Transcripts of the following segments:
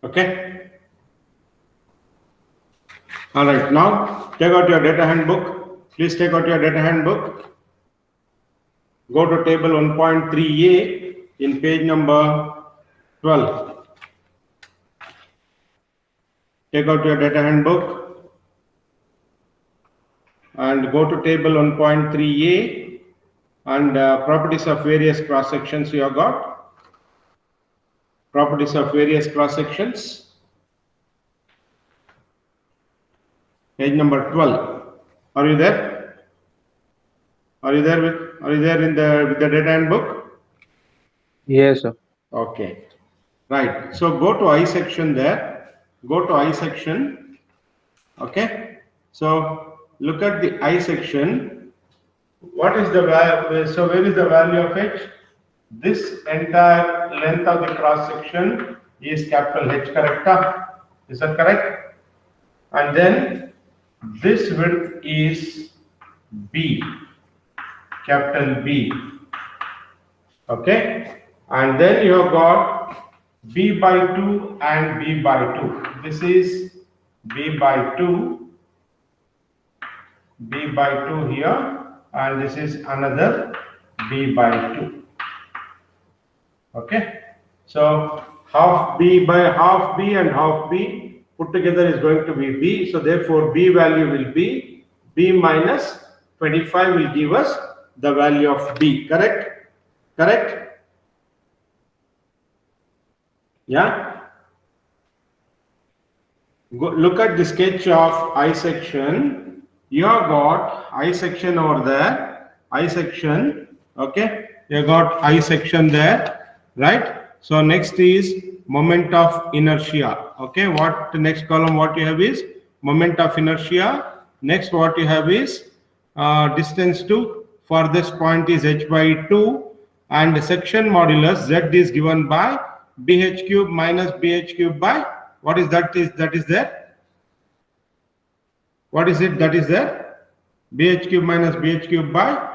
Okay. All right. Now take out your data handbook. Please take out your data handbook. Go to table 1.3a in page number 12. Take out your data handbook and go to table 1.3a and properties of various cross sections you have got. Properties of various cross sections. Page number 12. Are you there? Are you there with the data handbook? Yes, sir. Okay. Right. So go to I section there. Go to I section. Okay. So look at the I section. What is the value? So where is the value of H? This entire length of the cross section is capital H, correct? Is that correct? And then this width is B, capital B. Okay. And then you have got B by 2 and B by 2. This is B by 2, B by 2 here, and this is another B by 2. Okay. So half B by half B and half B put together is going to be B. So therefore B value will be B minus 25 will give us the value of B. Correct? Correct? Yeah. Go, look at the sketch of I section. You have got I section over there. I section. Okay. You got I section there. Right. So next is moment of inertia. Okay. What the next column? What you have is moment of inertia. Next, what you have is distance to farthest point is h by 2, and section modulus z is given by bh cube minus bh cube by what is that is there? What is it that is there? bh cube minus bh cube by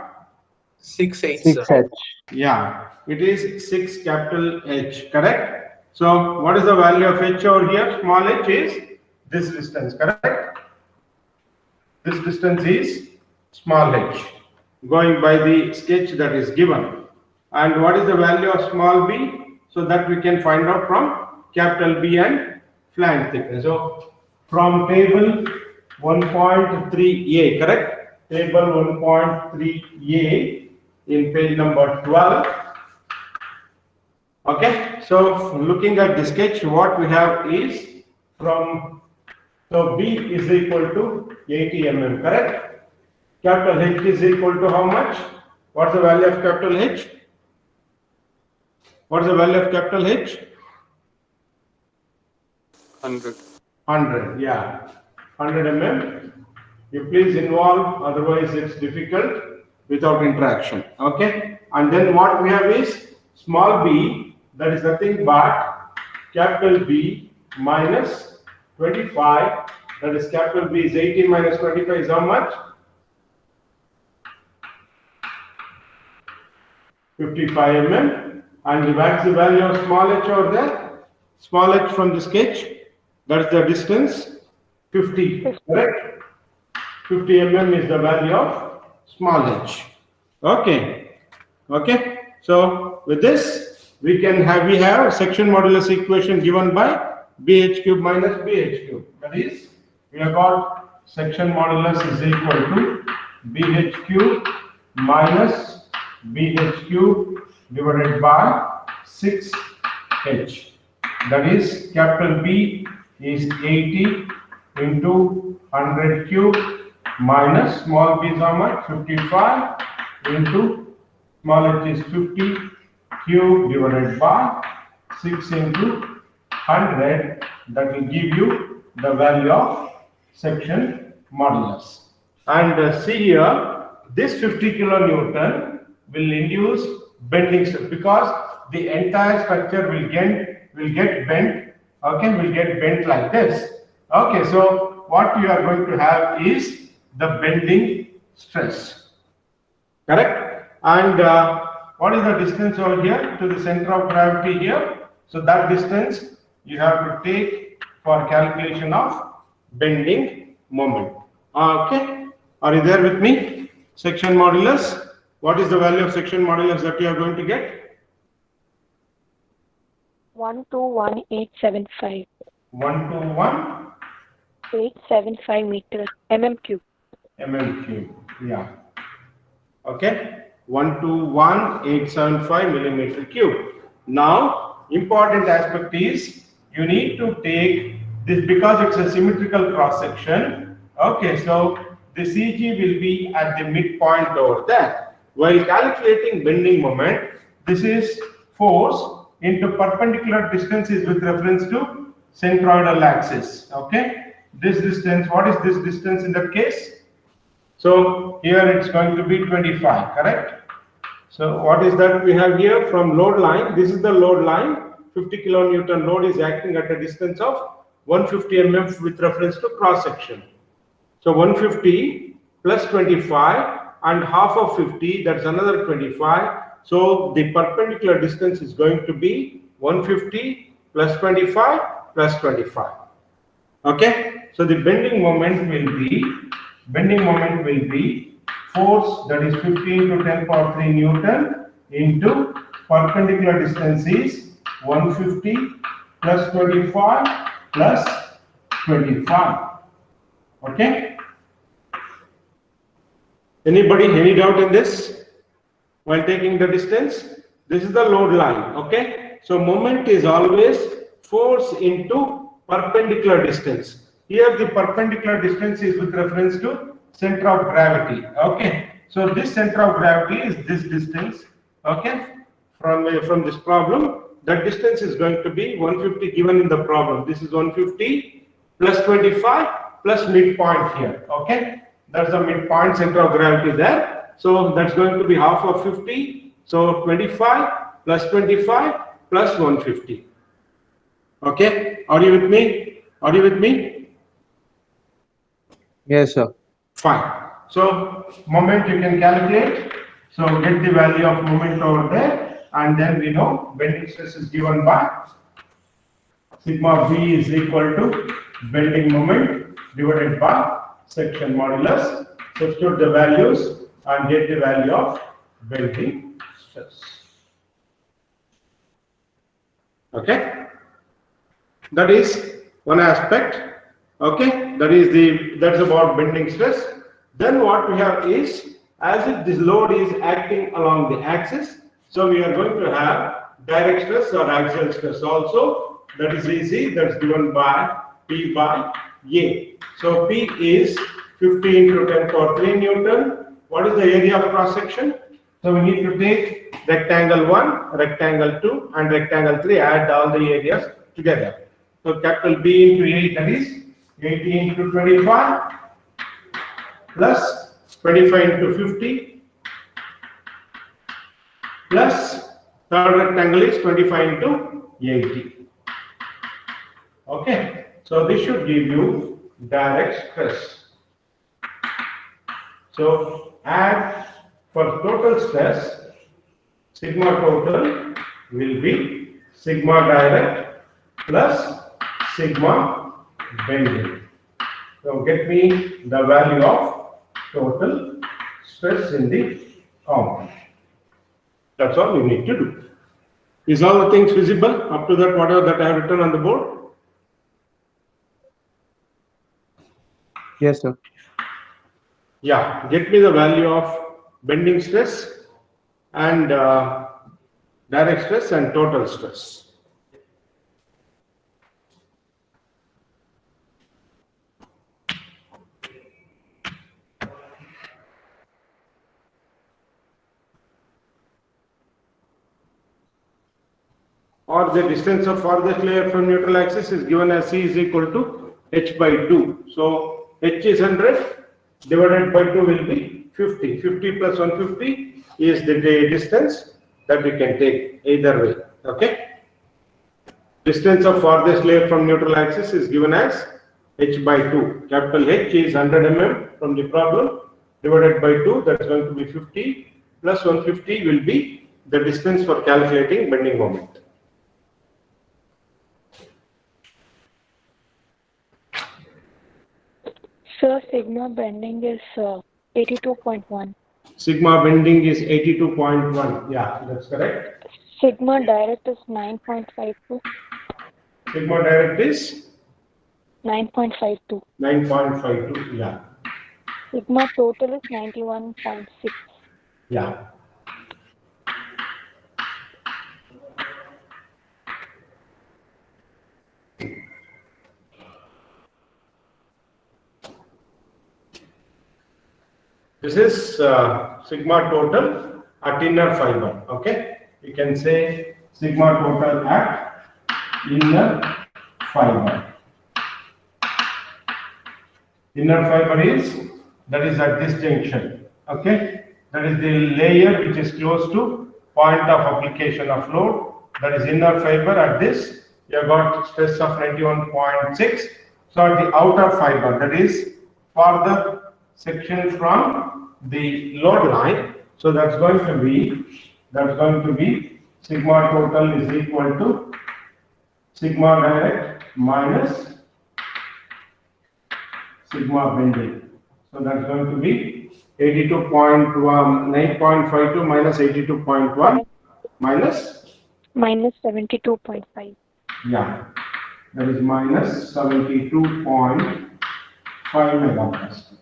6H, 6H. sir. Yeah, it is 6 capital H, correct? So what is the value of H over here? Small h is this distance, correct? This distance is small h, going by the sketch that is given. And what is the value of small b? So that we can find out from capital B and flange thickness. So from table 1.3a, correct? Table 1.3a in page number 12. Okay, so looking at the sketch, what we have is from, so B is equal to 80 mm, correct? Capital H is equal to how much? What's the value of capital H? What's the value of capital H? 100. 100, yeah. 100 mm. You please involve, otherwise it's difficult without interaction. Okay? And then what we have is small b, that is nothing but capital B minus 25, that is capital B is 80 minus 25 is how much? 55 mm. And what's the value of small h over there? Small h from the sketch, that's the distance, 50, correct? 50 mm is the value of small h. Okay. Okay. So with this, we have section modulus equation given by bh cube minus bh cube. That is, we have got section modulus is equal to bh cube minus bh cube divided by 6h. That is, capital B is 80 into 100 cube minus small b is how much? 55 into small h is 50 cube divided by 6 into 100. That will give you the value of section modulus. And see here, this 50 kilonewton will induce bending stress because the entire structure will get bent. Okay, will get bent like this. Okay, so what you are going to have is the bending stress. Correct? And what is the distance over here to the center of gravity here? So that distance you have to take for calculation of bending moment. Okay, are you there with me? Section modulus. What is the value of section modulus that you are going to get? 121875. 121 meters, mm cube. mm cube. Yeah. Okay. 121,875 millimeter cube. Now, important aspect is you need to take this because it's a symmetrical cross section. Okay, so the CG will be at the midpoint over there. While calculating bending moment, this is force into perpendicular distances with reference to centroidal axis. Okay, this distance, what is this distance in that case? So here it's going to be 25, correct? So what is that we have here from load line? This is the load line. 50 kilonewton load is acting at a distance of 150 mm with reference to cross section. So 150 plus 25 and half of 50, that's another 25. So the perpendicular distance is going to be 150 plus 25 plus 25. Okay, so the bending moment will be force, that is 15 to 10 power 3 Newton into perpendicular distance is 150 plus 25 plus 25. Okay. Anybody, any doubt in this? While taking the distance, this is the load line. Okay. So moment is always force into perpendicular distance. Here the perpendicular distance is with reference to center of gravity. Okay. So this center of gravity is this distance. Okay. From this problem, that distance is going to be 150 given in the problem. This is 150 plus 25 plus midpoint here. Okay. That's the midpoint center of gravity there. So that's going to be half of 50. So 25 plus 25 plus 150. Okay. Are you with me? Are you with me? Yes, sir. Fine. So moment you can calculate. So get the value of moment over there, and then we know bending stress is given by sigma B is equal to bending moment divided by section modulus. Substitute the values and get the value of bending stress. Okay. That is one aspect. Okay, that's about bending stress. Then what we have is, as if this load is acting along the axis, so we are going to have direct stress or axial stress also. That is easy. That's given by P by A. So P is 15 to 10 power 3 Newton. What is the area of cross section? So we need to take rectangle 1, rectangle 2, and rectangle 3. Add all the areas together. So capital B into 8, that is 80 into 25 plus 25 into 50 plus third rectangle is 25 into 80. Okay, so this should give you direct stress. So add for total stress, sigma total will be sigma direct plus sigma bending. So get me the value of total stress in the component. That's all we need to do. Is all the things visible up to that, whatever that I have written on the board? Yes, sir. Yeah, get me the value of bending stress and direct stress and total stress. Or the distance of farthest layer from neutral axis is given as C is equal to H by 2. So H is 100 divided by 2 will be 50. 50 plus 150 is the distance that we can take either way. Okay. Distance of farthest layer from neutral axis is given as H by 2. Capital H is 100 mm from the problem divided by 2, that's going to be 50 plus 150 will be the distance for calculating bending moment. Sir, sigma bending is 82.1. Sigma bending is 82.1. Yeah, that's correct. Sigma direct is 9.52. Sigma direct is 9.52. 9.52. Yeah, Sigma total is 91.6. yeah. This is sigma total at inner fiber. Okay, you can say sigma total at inner fiber. Inner fiber is, that is at this junction. Okay, that is the layer which is close to point of application of load. That is inner fiber. At this, you have got stress of 91.6. So at the outer fiber, that is farther section from the load line. So that's going to be sigma total is equal to sigma direct minus sigma bending. So that's going to be 82.1, 9.52 minus 82.1 minus, Minus 72.5. yeah, that is minus 72.5 megapascal.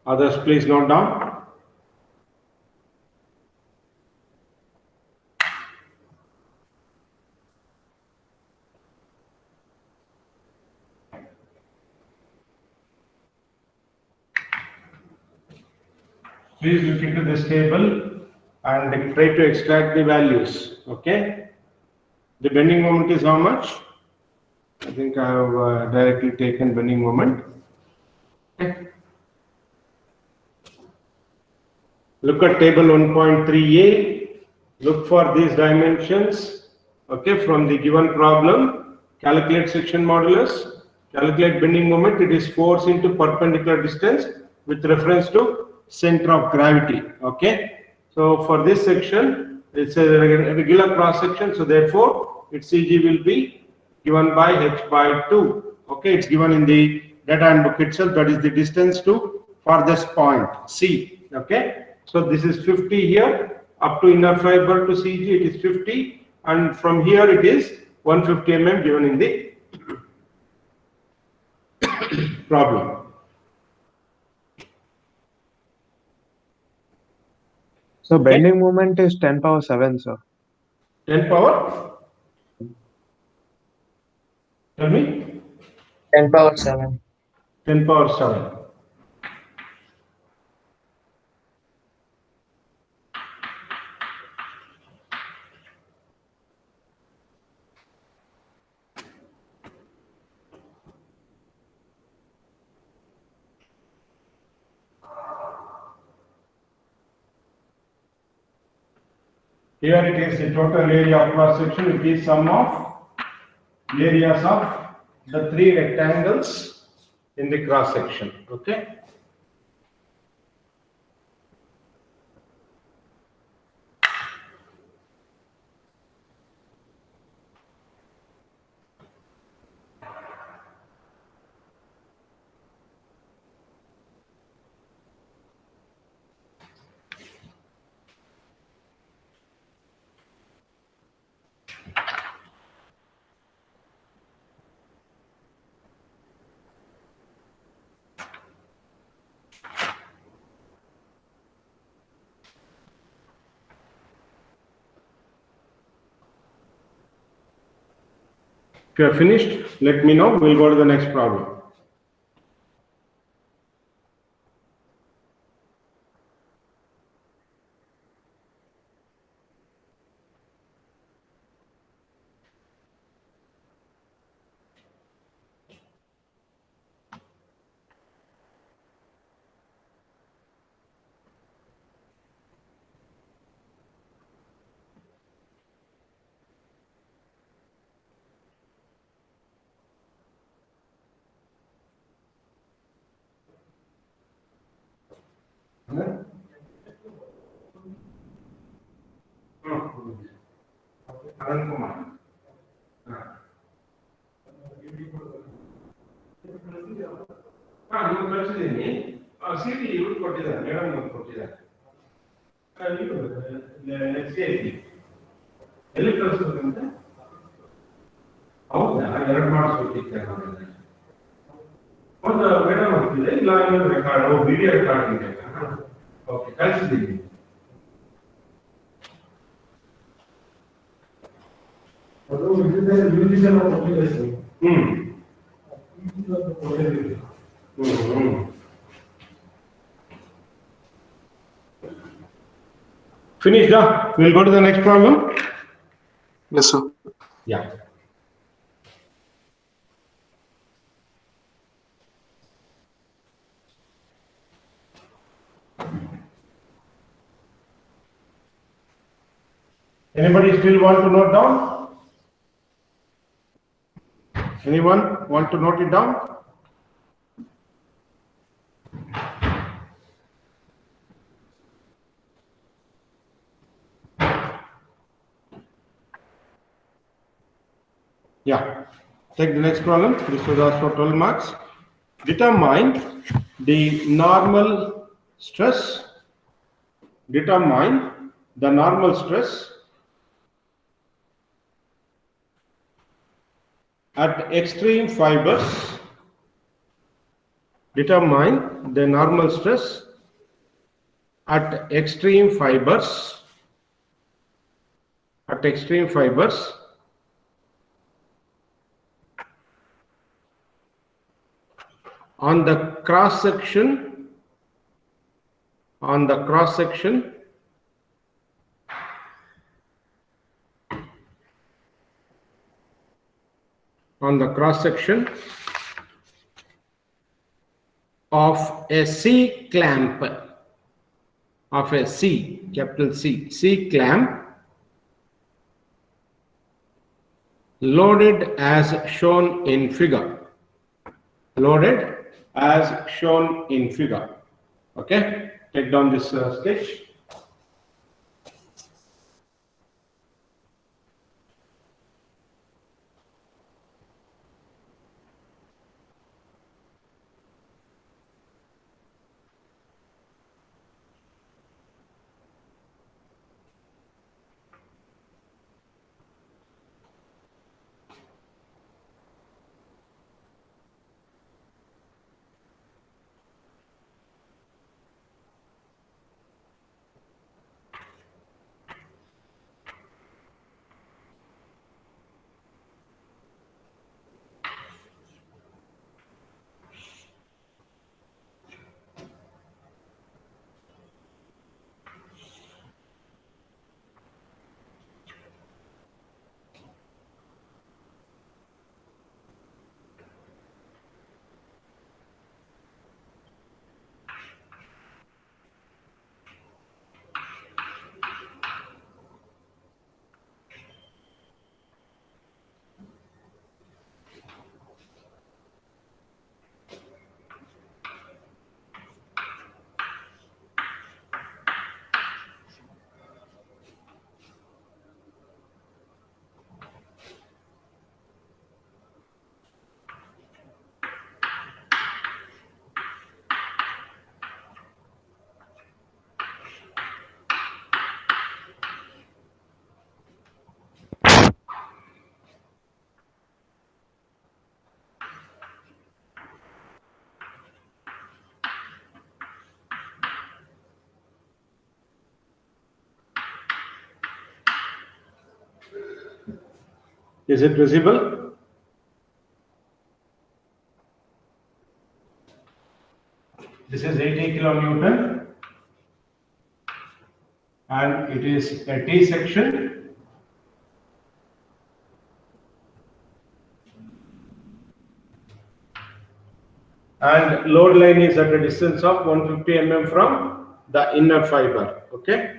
Others, please note down. Please look into this table and try to extract the values. Okay. The bending moment is how much? I think I have directly taken bending moment. Okay. Look at table 1.3a. Look for these dimensions. Okay, from the given problem, calculate section modulus, calculate bending moment. It is force into perpendicular distance with reference to center of gravity. Okay, so for this section, it's a regular cross section. So therefore, its CG will be given by h by 2. Okay, it's given in the data handbook itself. That is the distance to farthest point C. Okay, so this is 50 here up to inner fiber to CG. It is 50, and from here it is 150 mm given in the problem. So bending moment is 10 power 7, sir. 10 power. Tell me. 10 power 7. 10 power 7. Here it is the total area of cross section. It is sum of areas of the three rectangles in the cross section. Okay. If you are finished, let me know. We'll go to the next problem. Arun Kumar. ನೀವು ಕಳಿಸಿದ್ದೀನಿ city ಇವ್ರು ಕೊಟ್ಟಿದ್ದಾರೆ madam ಅವ್ರು ಕೊಟ್ಟಿದ್ದಾರೆ ಎಲ್ಲಿ ಕಳಿಸ್ಬೇಕಂತೆ ಹೌದಾ ಎರಡು ಮಾಡಿಸ್ಬೇಕಿತ್ತೆ ಒಂದು madam ಆಗ್ತಿದೆ ಇಲ್ಲ ಇನ್ನೊಂದು ರೆಕಾರ್ಡ್ ವಿಡಿಯೋ ರೆಕಾರ್ಡ್ ಇದೆ ಓಕೆ ಕಳಿಸಿದ್ದೀನಿ ಅದು Finished, huh? We'll go to the next problem. Yes, sir. Yeah. Anybody still want to note down? Anyone want to note it down? Yeah. Take the next problem. This was asked for 12 marks. Determine the normal stress. Determine the normal stress at extreme fibers. Determine the normal stress at extreme fibers. At extreme fibers on the cross section. On the cross section of a C clamp, of a C, capital C clamp loaded as shown in figure. Loaded as shown in figure. Okay, take down this sketch. Is it visible? This is 80 kilonewton and it is a T section. And load line is at a distance of 150 mm from the inner fiber. Okay.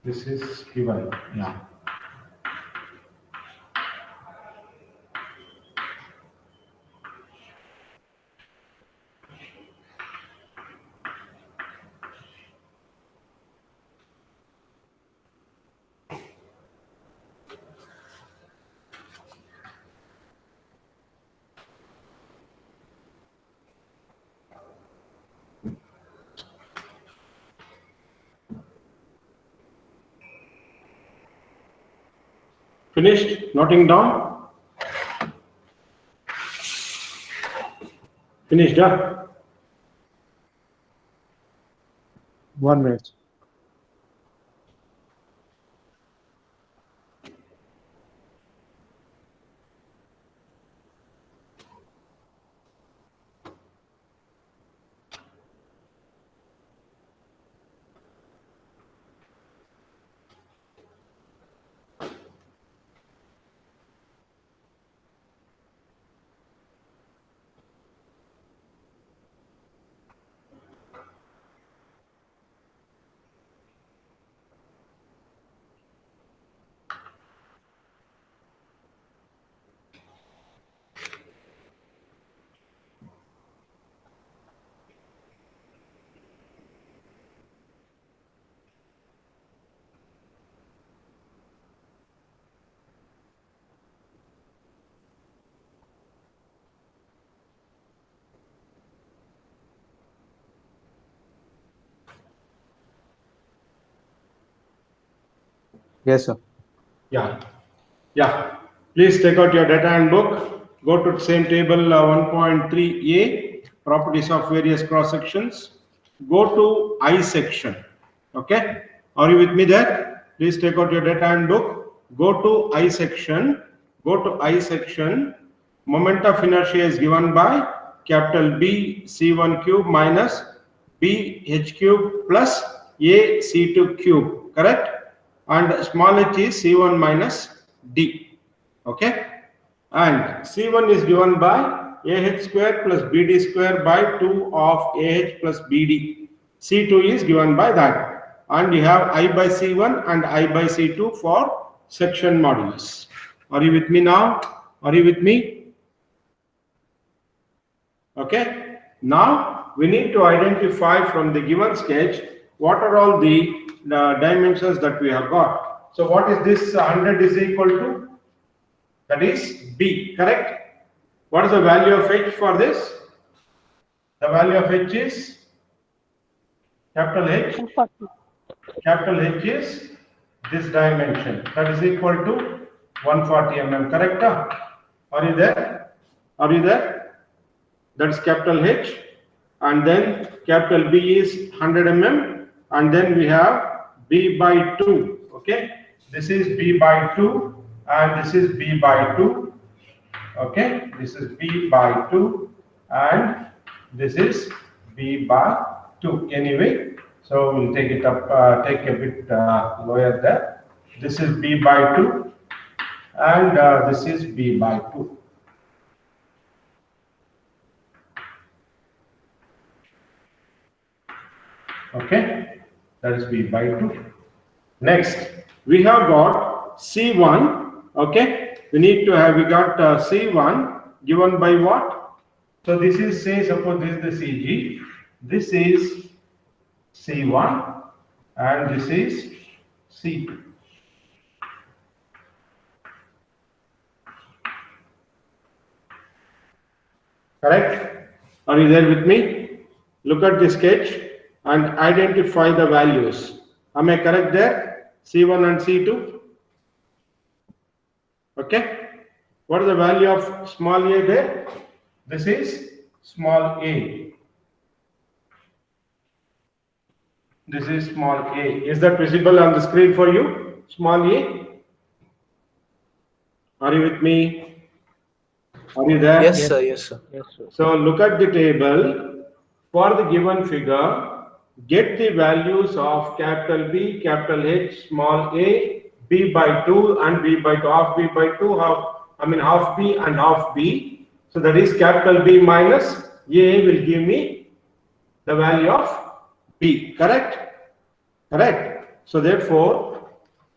This is given, yeah. Finished noting down? Finished, huh? 1 minute. Yes, sir. Yeah. Yeah. Please take out your data and book. Go to the same table 1.3a, properties of various cross sections. Go to I section. Okay. Are you with me there? Please take out your data and book. Go to I section. Go to I section. Moment of inertia is given by capital B C1 cube minus B H cube plus A C2 cube. Correct? And small h is C1 minus D. Okay? And C1 is given by AH square plus BD square by 2 of AH plus BD. C2 is given by that. And you have I by C1 and I by C2 for section modulus. Are you with me now? Are you with me? Okay. Now we need to identify from the given sketch what are all the dimensions that we have got. So what is this 100 is equal to? That is B, correct? What is the value of H for this? The value of H is capital H. 140. Capital H is this dimension. That is equal to 140 mm, correct? Are you there? Are you there? That is capital H. And then capital B is 100 mm. And then we have B by 2. Okay. This is B by 2. And this is B by 2. Okay. This is B by 2. And this is B by 2. Anyway, so we'll take it up, take a bit lower there. This is B by 2. And this is B by 2. Okay, that is B by 2. Next, we have got C1. Okay, we need to have, we got C1 given by what? So this is, say, suppose this is the CG. This is C1 and this is C2. Correct? Are you there with me? Look at the sketch and identify the values. Am I correct there? C1 and C2. Okay. What is the value of small a there? This is small a. This is small a. Is that visible on the screen for you? Small a. Are you with me? Are you there? Yes, sir. Yes, sir. Yes, sir. So look at the table. For the given figure, get the values of capital B, capital H, small a, B by 2 and B by 2, half B by 2, half B and half B. So that is capital B minus A will give me the value of B, correct? Correct. So therefore,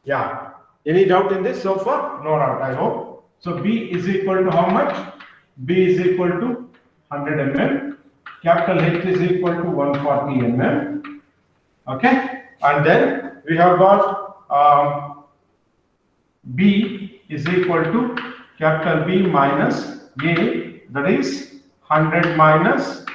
Yeah. Any doubt in this so far? No doubt, I hope. So B is equal to how much? B is equal to 100 mm. Capital H is equal to 140 mm. Okay. And then we have got B is equal to capital B minus A, that is 100 minus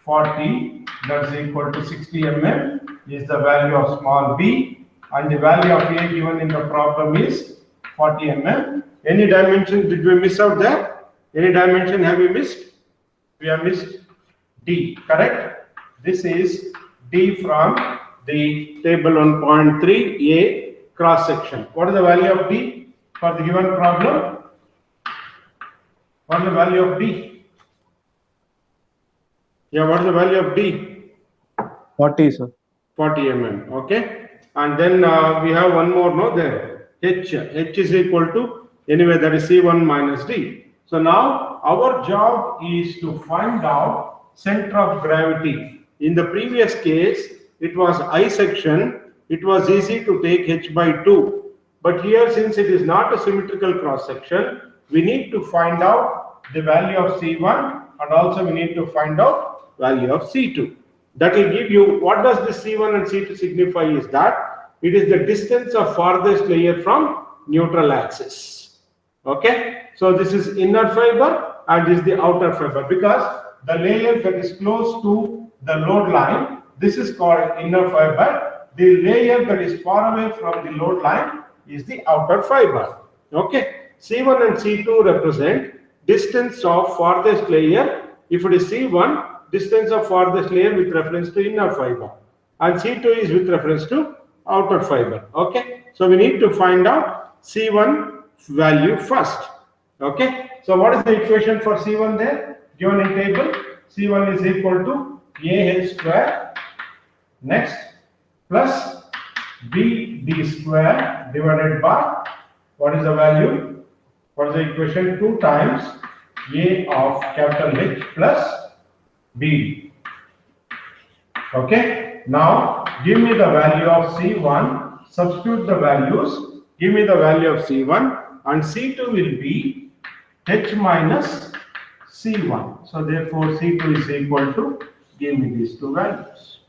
40, that is equal to 60 mm is the value of small b, and the value of A given in the problem is 40 mm. Any dimension did we miss out there? Any dimension have we missed? We have missed D, correct? This is D from the table on point 3, A cross section. What is the value of D for the given problem? What is the value of D? Yeah, what is the value of D? 40, sir. 40 mm, okay. And then we have one more, no, there. H is equal to, anyway, that is C1 minus D. So now our job is to find out center of gravity. In the previous case, it was I section. It was easy to take H by 2. But here, since it is not a symmetrical cross section, we need to find out the value of C1, and also we need to find out value of C2. That will give you, what does this C1 and C2 signify is that it is the distance of farthest layer from neutral axis. Okay, so this is inner fiber and this is the outer fiber, because the layer that is close to the load line, this is called inner fiber. The layer that is far away from the load line is the outer fiber. Okay, C1 and C2 represent distance of farthest layer. If it is C1, distance of farthest layer with reference to inner fiber, and C2 is with reference to outer fiber. Okay, so we need to find out C1 value first. Okay, so what is the equation for C1 there? Given in table, C1 is equal to AH square, next, plus BD square divided by, what is the value? What is the equation? 2 times A of capital H plus B. Okay, now give me the value of C1, substitute the values, give me the value of C1, and C2 will be H minus C1. So therefore C2 is equal to, give me these two values.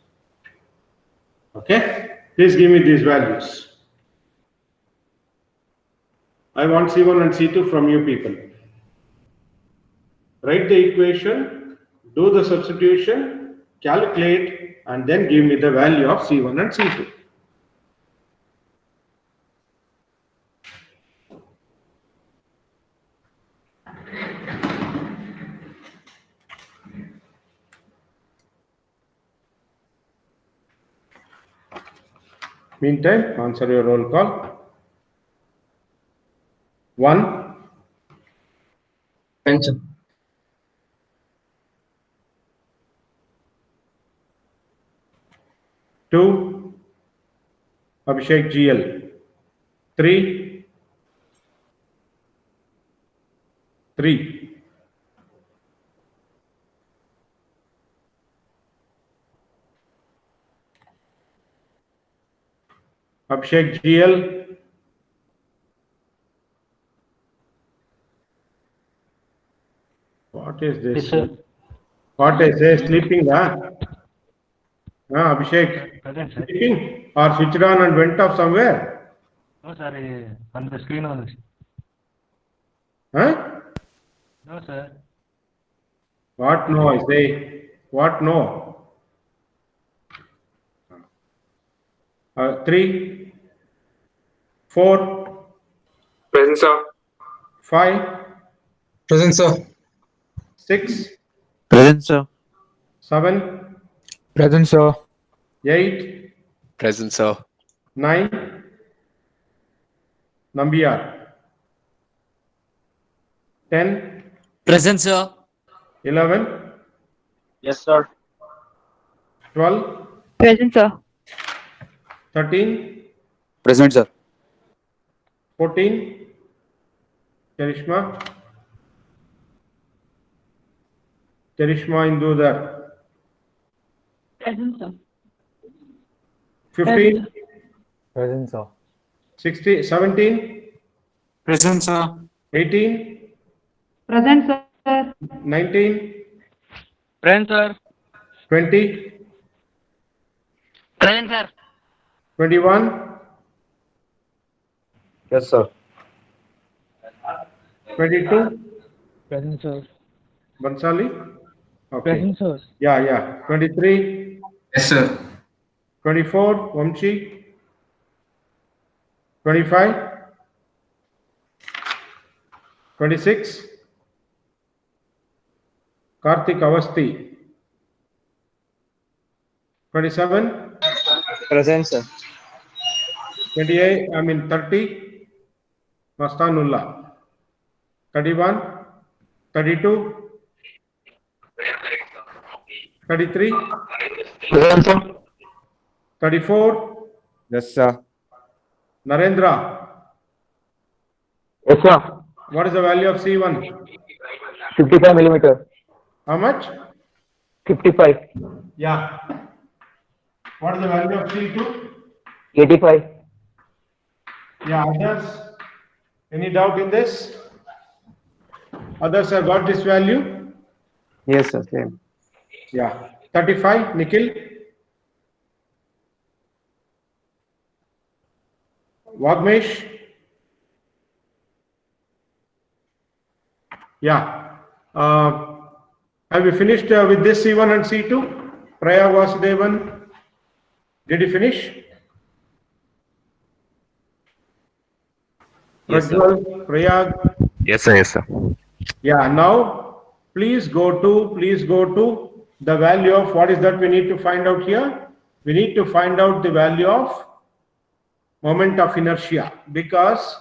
Okay, please give me these values. I want C1 and C2 from you people. Write the equation, do the substitution, calculate, and then give me the value of C1 and C2. Meantime, answer your roll call. 1. Answer. 2. Abhishek GL. 3. 3. Abhishek GL. What is this? Yes, sir. What is this? Sleeping, huh? Abhishek, Present, sir. sleeping or switched on and went off somewhere? No, sir. On the screen only. Huh? No, sir. What no, I say? What no? 3, 4, Present, sir. 5, Present, sir. 6, Present, sir. 7, Present, sir. 8, Present, sir. 9, Nambiar, 10, Present, sir. 11, Yes, sir. 12, Present, sir. 13, Present, sir. 14, Karishma, Indudar, Present, sir. 15, Present, sir. 60, 17, Present, sir. 18, Present, sir. 19, Present, sir. 20, Present, sir. 21, Yes, sir. 22, Present, sir. Bansali? Okay. Present, sir. Yeah. 23, Yes, sir. 24, Vamshi. 25, 26, Karthik Avasti. 27, Present, sir. 30, Mastanullah. 31, 32, 33, Present, sir. 34, Yes, sir. Narendra. Yes, sir. What is the value of C1? 55 millimeter. How much? 55. Yeah. What is the value of C2? 85. Yeah, others? Any doubt in this? Others have got this value? Yes, sir. Same. Yeah. 35, Nikhil? Vagmesh? Yeah. Have you finished with this C1 and C2? Prayag Vasudevan? Did you finish? Yes, sir. Prajwal, Prayag? Yes, sir. Yes, sir. Yeah, now please go to the value of what is that we need to find out here? We need to find out the value of moment of inertia because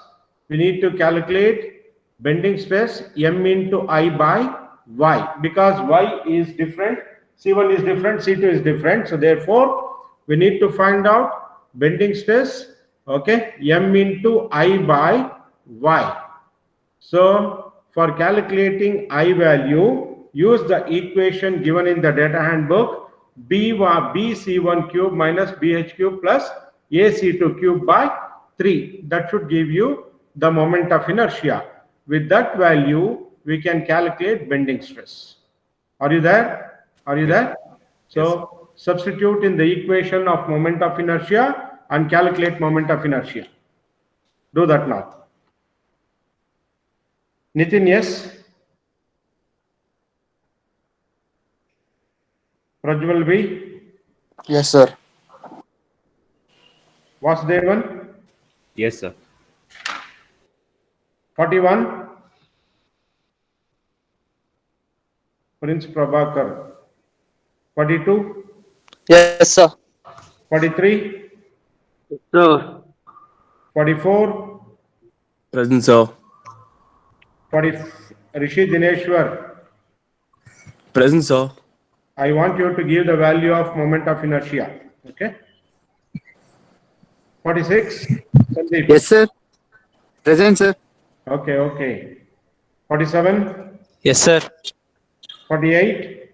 we need to calculate bending stress m into I by y because y is different, C1 is different, C2 is different. So therefore, we need to find out bending stress, okay, m into I by y. So for calculating I value, use the equation given in the data handbook, BC1 cube minus BH cube plus AC2 cube by 3. That should give you the moment of inertia. With that value, we can calculate bending stress. Are you there? Are you there? So substitute in the equation of moment of inertia and calculate moment of inertia. Do that now. Nitin, yes? Prajwal B? Yes, sir. Vasudevan? Yes, sir. 41? Prince Prabhakar. 42? Yes, sir. 43? Sir. 44? Present, sir. 40, Rishi Dineshwar. Present, sir. I want you to give the value of moment of inertia. Okay? 46? Sandeep. Yes, sir. Present, sir. Okay. 47? Yes, sir. 48?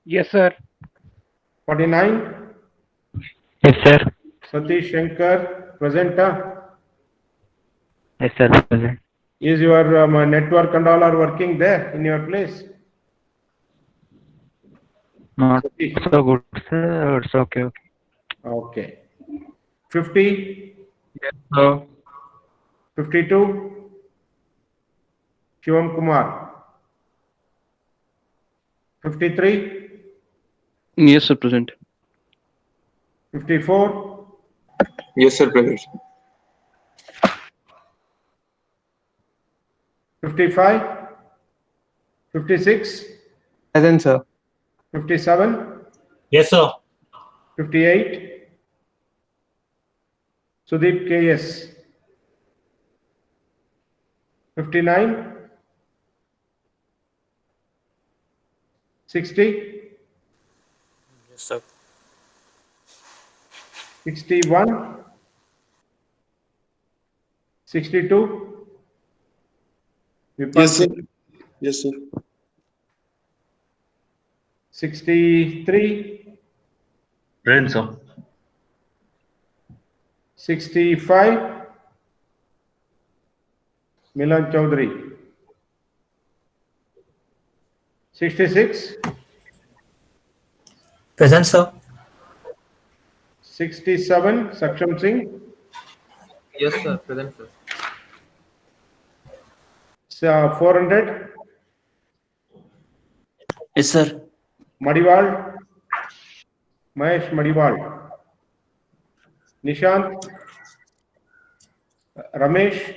Yes, sir. 49? Yes, sir. Satish Shankar, present. Yes, sir. Present. Is your network and all are working there in your place? Not Satish. so good, sir. It's okay. Okay. 50, Yes, sir. 52, Shivam Kumar. 53, Yes, sir. Present. 54, Yes, sir. Present. 55, 56, Present, sir. 57, Yes, sir. 58, Sudeep KS. 59, 60, Yes, sir. 61, 62, Yes, sir. Yes, sir. 63, Present, sir. 65, Milan Chaudhary. 66, Present, sir. 67, Saksham Singh. Yes, sir. Present, sir. 400, Yes, sir. Madiwal, Mahesh Madiwal. Nishant, Ramesh,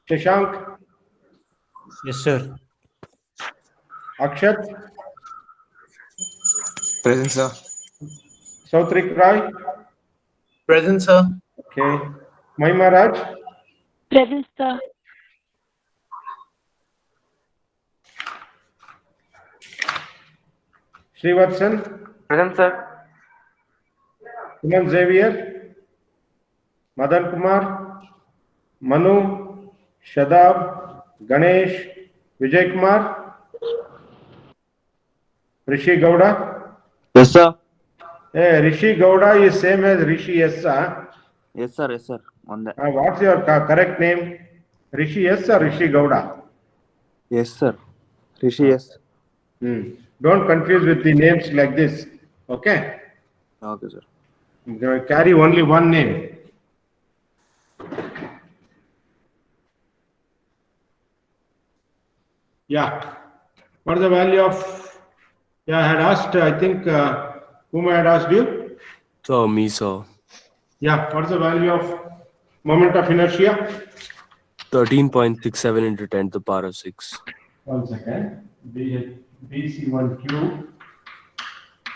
Shashank, Yes, sir. Akshat, Present, sir. Sautrik Rai. Present, sir. Okay. Mahima Raj, Present, sir. Srivatsan, Present, sir. Suman Xavier, Madan Kumar, Manu, Shadab, Ganesh, Vijay Kumar, Rishi Gowda. Yes, sir. Hey, Rishi Gowda is same as Rishi S. Yes, sir. Yes, sir. On that. What's your correct name? Rishi S or Rishi Gowda? Yes, sir. Rishi, yes. Don't confuse with the names like this. Okay? Okay, sir. Carry only one name. Yeah. What is the value of? Yeah, I had asked, I think, whom I had asked you? So, me, sir. Yeah, what is the value of moment of inertia? 13.67 into 10 to the power of 6. 1 second. BC1 cube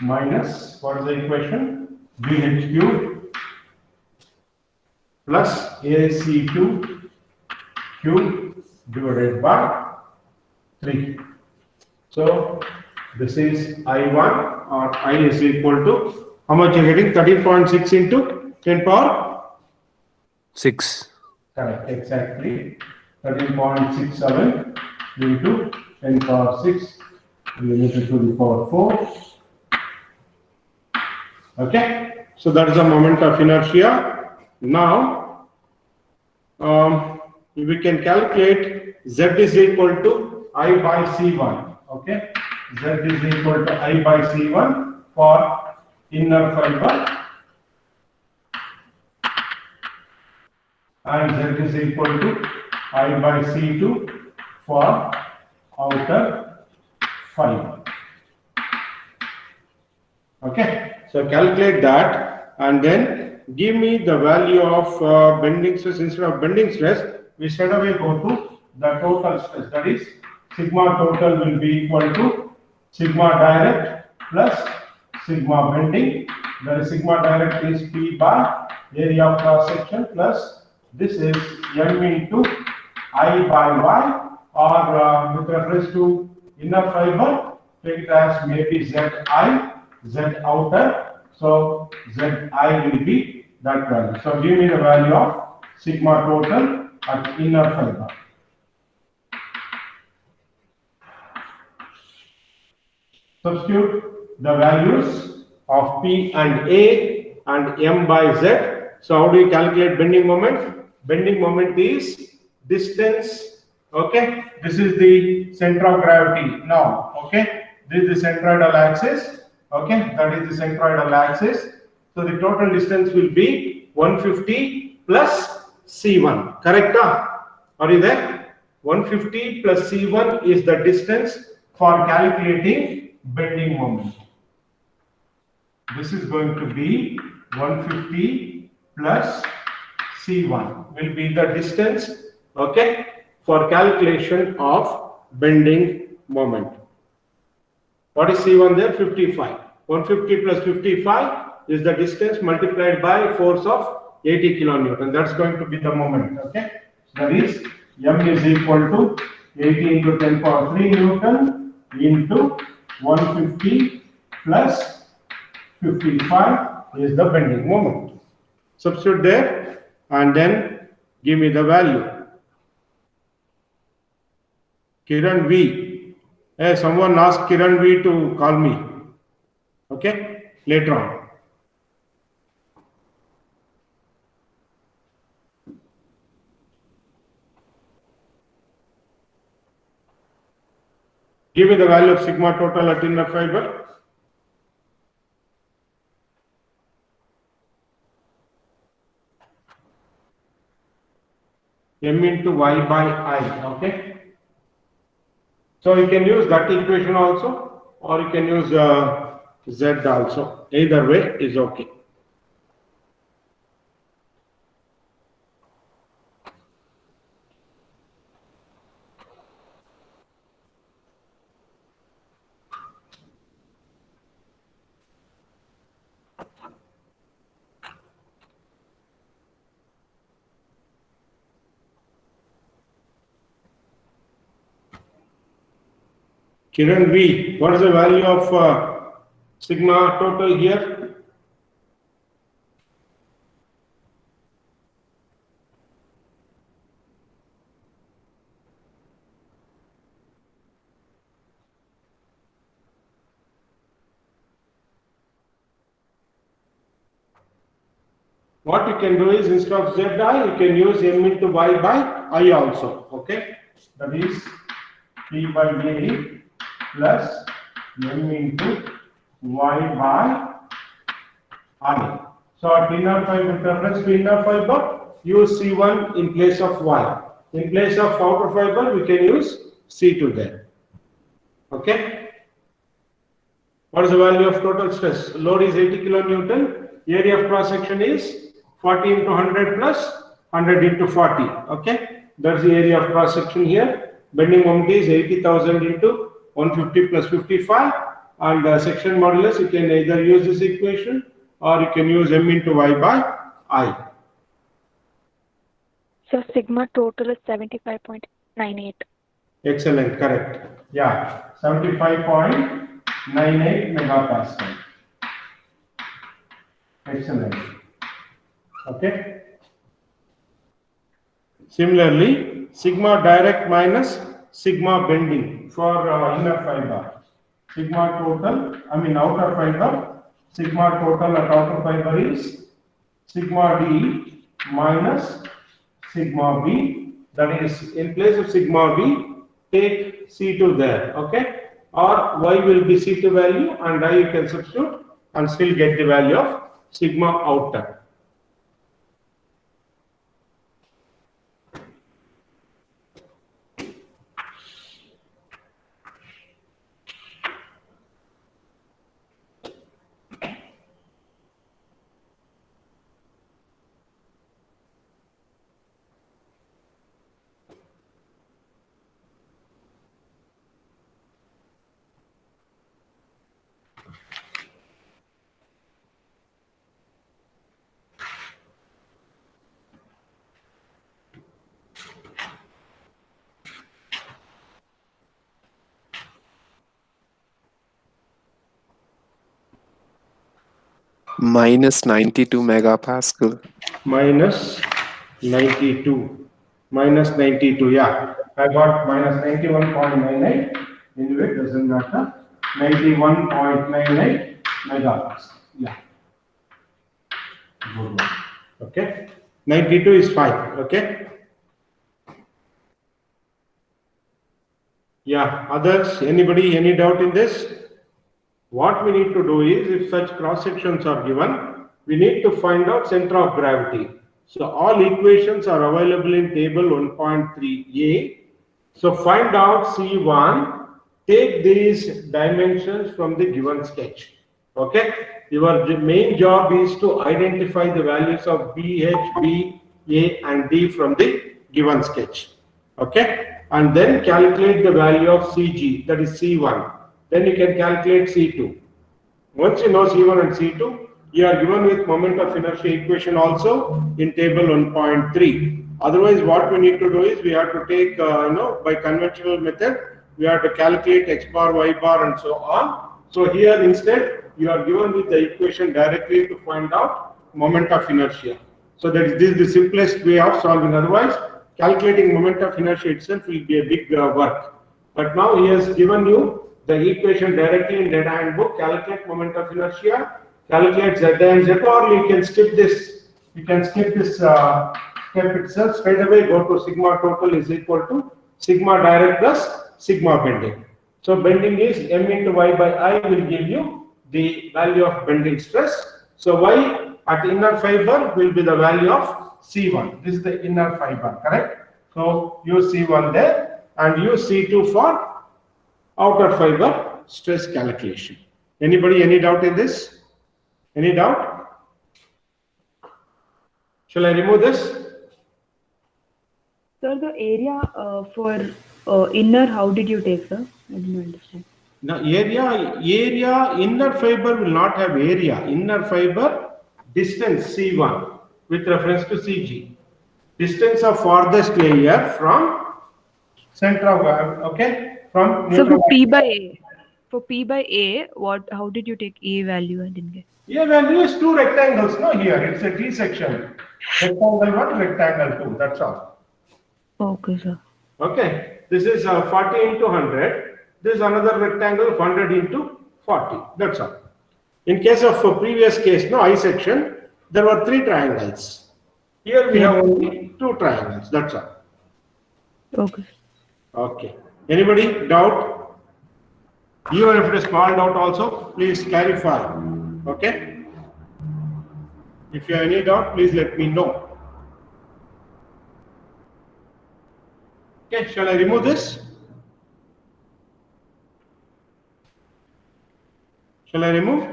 minus, what is the equation? BH cube plus AC2 cube divided by 3. So this is I1 or I is equal to, how much you're getting? 13.6 into 10 power? 6. Correct, exactly. 13.67 into 10 power 6 limited to the power 4. Okay, so that is the moment of inertia. Now, we can calculate Z is equal to I by C1. Okay, Z is equal to I by C1 for inner fiber, and Z is equal to I by C2 for outer fiber. Okay, so calculate that and then give me the value of bending stress. Instead of bending stress, we straight away go to the total stress. That is, sigma total will be equal to sigma direct plus sigma bending. That is, sigma direct is P by area of cross section plus this is M into I by Y, or with reference to inner fiber, take it as maybe ZI, Z outer. So ZI will be that value. So give me the value of sigma total at inner fiber. Substitute the values of P and A and M by Z. So how do you calculate bending moment? Bending moment is distance. Okay, this is the center of gravity now. Okay, this is the centroidal axis. Okay, that is the centroidal axis. So the total distance will be 150 plus C1. Correct? Are you there? 150 plus C1 is the distance for calculating bending moment. This is going to be 150 plus C1 will be the distance, okay, for calculation of bending moment. What is C1 there? 55. 150 plus 55 is the distance multiplied by force of 80 kilonewton. That's going to be the moment, okay. That is, M is equal to 80 into 10 power 3 Newton into 150 plus 55 is the bending moment. Substitute there and then give me the value. Kiran V. Hey, someone asked Kiran V to call me. Okay, later on. Give me the value of sigma total at inner fiber. M into Y by I, okay? So you can use that equation also, or you can use Z also. Either way is okay. Kiran V, what is the value of sigma total here? What you can do is instead of Zi, you can use M into Y by I also, okay? That is P by A plus M into Y by I. So at inner fiber, with reference to inner fiber, use C1 in place of Y. In place of outer fiber, we can use C2 there. Okay? What is the value of total stress? Load is 80 kilonewton. Area of cross section is 40 into 100 plus 100 into 40. Okay? That's the area of cross section here. Bending moment is 80,000 into 150 plus 55. And section modulus, you can either use this equation or you can use M into Y by I. So sigma total is 75.98. Excellent, correct. Yeah, 75.98 megapascal. Excellent. Okay. Similarly, sigma direct minus sigma bending for inner fiber. Sigma total, outer fiber, sigma total at outer fiber is sigma D minus sigma B. That is, in place of sigma B, take C2 there, okay? Or Y will be C2 value and I you can substitute and still get the value of sigma outer. Minus 92 megapascal. Minus 92. Minus 92, yeah. I got minus 91.98. Anyway, it doesn't matter. 91.98 megapascal. Yeah. Good one. Okay. 92 is fine. Okay. Yeah. Others, anybody, any doubt in this? What we need to do is, if such cross sections are given, we need to find out center of gravity. So all equations are available in table 1.3a. So find out C1, take these dimensions from the given sketch. Okay? Your main job is to identify the values of B, H, B, A and D from the given sketch. Okay? And then calculate the value of CG, that is C1. Then you can calculate C2. Once you know C1 and C2, you are given with moment of inertia equation also in table 1.3. Otherwise, what we need to do is we have to take, by conventional method, we have to calculate X bar, Y bar and so on. So here instead, you are given with the equation directly to find out moment of inertia. So that is, this is the simplest way of solving. Otherwise, calculating moment of inertia itself will be a big work. But now he has given you the equation directly in data handbook. Calculate moment of inertia, calculate Z and Z, or you can skip this. You can skip this step itself. Straight away go to sigma total is equal to sigma direct plus sigma bending. So bending is M into Y by I will give you the value of bending stress. So Y at inner fiber will be the value of C1. This is the inner fiber, correct? So use C1 there and use C2 for outer fiber stress calculation. Anybody, any doubt in this? Any doubt? Shall I remove this? Sir, the area for inner, how did you take, sir? I didn't understand. Now area, inner fiber will not have area. Inner fiber, distance C1 with reference to CG. Distance of farthest layer from center of, okay? From So for neutral. P by A, how did you take A value? I didn't get. A value is two rectangles, no here, it's a T section. Rectangle 1, rectangle 2, that's all. Okay, sir. Okay, this is 40 into 100. This is another rectangle 100 into 40. That's all. In case of previous case, no I section, there were 3 triangles. Here we have only 2 triangles. That's all. Okay. Okay. Anybody doubt? Even if it is small doubt also, please clarify. Okay. If you have any doubt, please let me know. Okay. Shall I remove this? Shall I remove?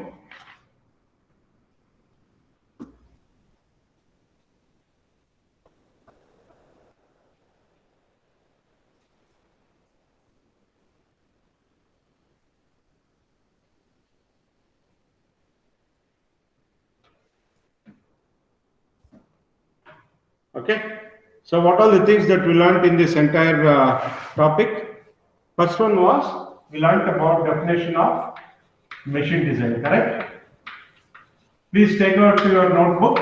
Okay. So what are the things that we learned in this entire topic? First one was we learned about definition of machine design, correct? Please take out to your notebook.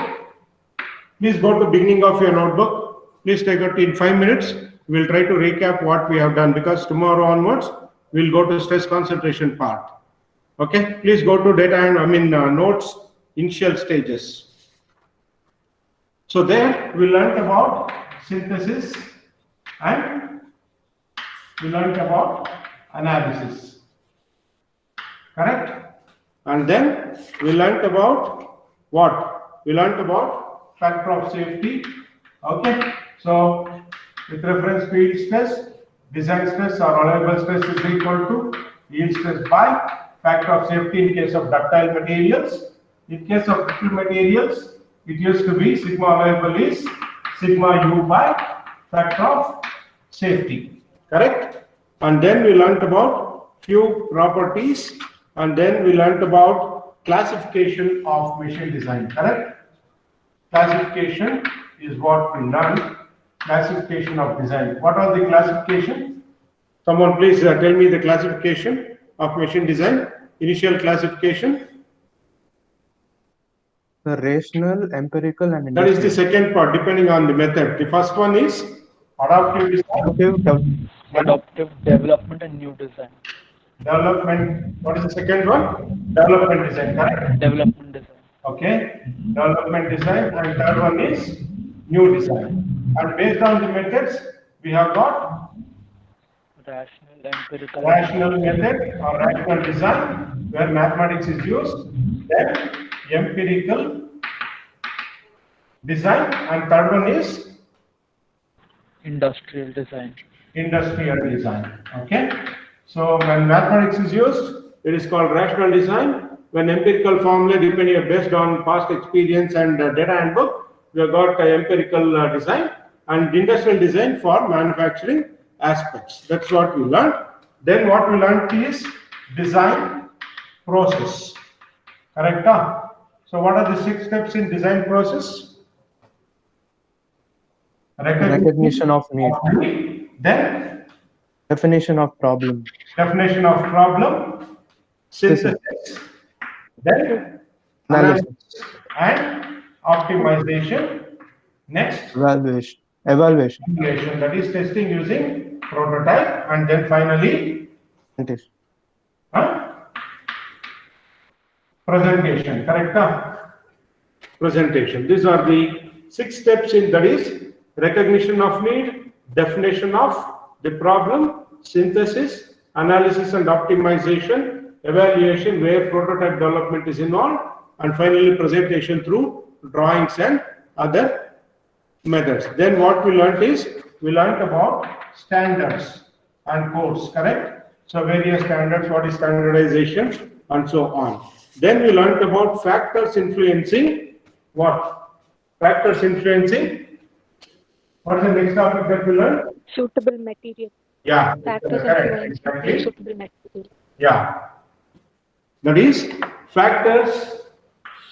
Please go to beginning of your notebook. Please take out in 5 minutes. We'll try to recap what we have done because tomorrow onwards we'll go to stress concentration part. Okay, please go to data and notes, initial stages. So there we learned about synthesis and we learned about analysis. Correct? And then we learnt about what? We learnt about factor of safety. Okay. So with reference to yield stress, design stress or allowable stress is equal to yield stress by factor of safety in case of ductile materials. In case of brittle materials, it used to be sigma allowable is sigma u by factor of safety. Correct? And then we learnt about few properties. And then we learnt about classification of machine design, correct? Classification is what we learned. Classification of design. What are the classification? Someone please tell me the classification of machine design. Initial classification. The rational, empirical, and That is the industrial. second part, depending on the method. The first one is adaptive design. Adaptive development and new design. Development. What is the second one? Development design, correct? Development design. Okay, development design, and third one is new design. And based on the methods, we have got Rational, empirical. rational method or rational design, where mathematics is used. Then empirical design, and third one is Industrial design. industrial design. Okay, so when mathematics is used, it is called rational design. When empirical formula depending based on past experience and data handbook, we have got empirical design and industrial design for manufacturing aspects. That's what we learned. Then what we learned is design process. Correct? Huh? So what are the 6 steps in design process? Recognition of need. Then Definition of problem. definition of problem, synthesis, then Analysis. analysis and optimization. Next, Evaluation. evaluation, that is testing using prototype, and then finally presentation. Correct? Huh? Presentation. These are the 6 steps in, that is recognition of need, definition of the problem, synthesis, analysis and optimization, evaluation where prototype development is involved, and finally presentation through drawings and other methods. Then what we learned is, we learned about standards and codes, correct? So various standards, what is standardization, and so on. Then we learned about factors influencing what? Factors influencing. What is the next topic that we learned? Suitable material. Yeah, Factors correct, influencing exactly. suitable material. Yeah. That is factors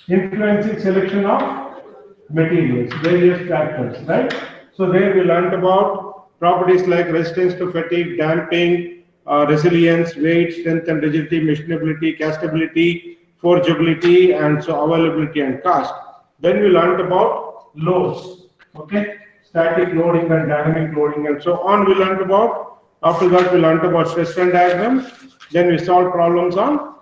influencing selection of materials, various factors, right? So there we learned about properties like resistance to fatigue, damping, resilience, weight, strength and rigidity, machinability, castability, forgeability, and so availability and cost. Then we learned about loads, okay? Static loading and dynamic loading and so on. We learned about, after that we learned about stress strain diagrams. Then we solved problems on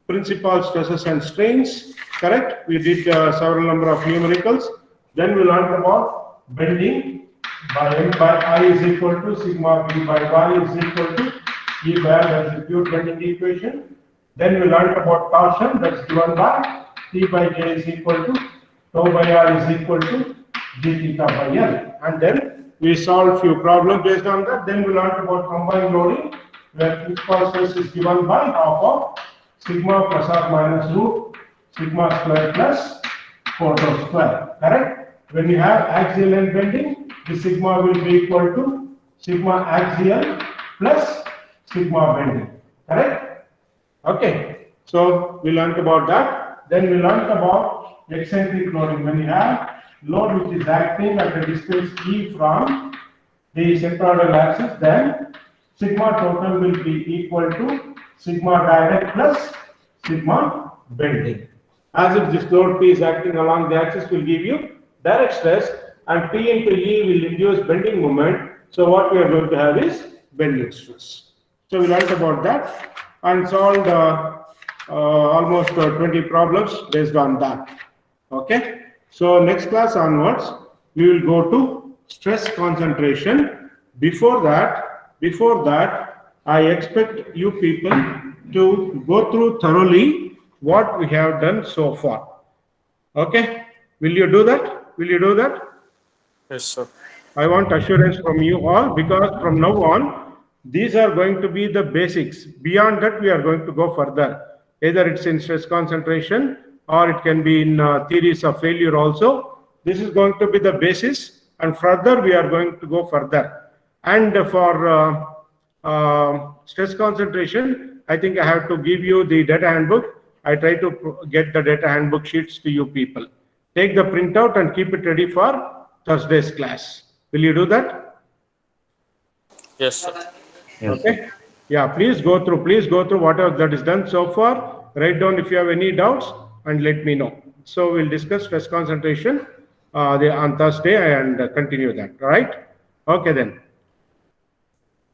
principal stresses and strains, correct? We did several number of numericals. Then we learned about bending by M by I is equal to sigma B by Y is equal to E by L, that is the pure bending equation. Then we learned about torsion, that is given by T by J is equal to tau by R is equal to d theta by L. And then we solved few problems based on that. Then we learned about combined loading, where principal stress is given by half of sigma plus or minus root sigma square plus 4 tau square, correct? When you have axial end bending, the sigma will be equal to sigma axial plus sigma bending, correct? Okay, so we learned about that. Then we learned about eccentric loading. When you have load which is acting at a distance e from the centroidal axis, then sigma total will be equal to sigma direct plus sigma bending. As if this load P is acting along the axis will give you direct stress, and P into E will induce bending moment. So what we are going to have is bending stress. So we learned about that and solved almost 20 problems based on that. Okay. So next class onwards, we will go to stress concentration. Before that, I expect you people to go through thoroughly what we have done so far. Okay? Will you do that? Will you do that? Yes, sir. I want assurance from you all, because from now on, these are going to be the basics. Beyond that, we are going to go further. Either it's in stress concentration or it can be in theories of failure also. This is going to be the basis, and further we are going to go further. And for stress concentration, I think I have to give you the data handbook. I try to get the data handbook sheets to you people. Take the printout and keep it ready for Thursday's class. Will you do that? Yes, sir. Yes. Okay. Yeah, please go through whatever that is done so far. Write down if you have any doubts and let me know. So we'll discuss stress concentration on Thursday and continue that. All right? Okay then.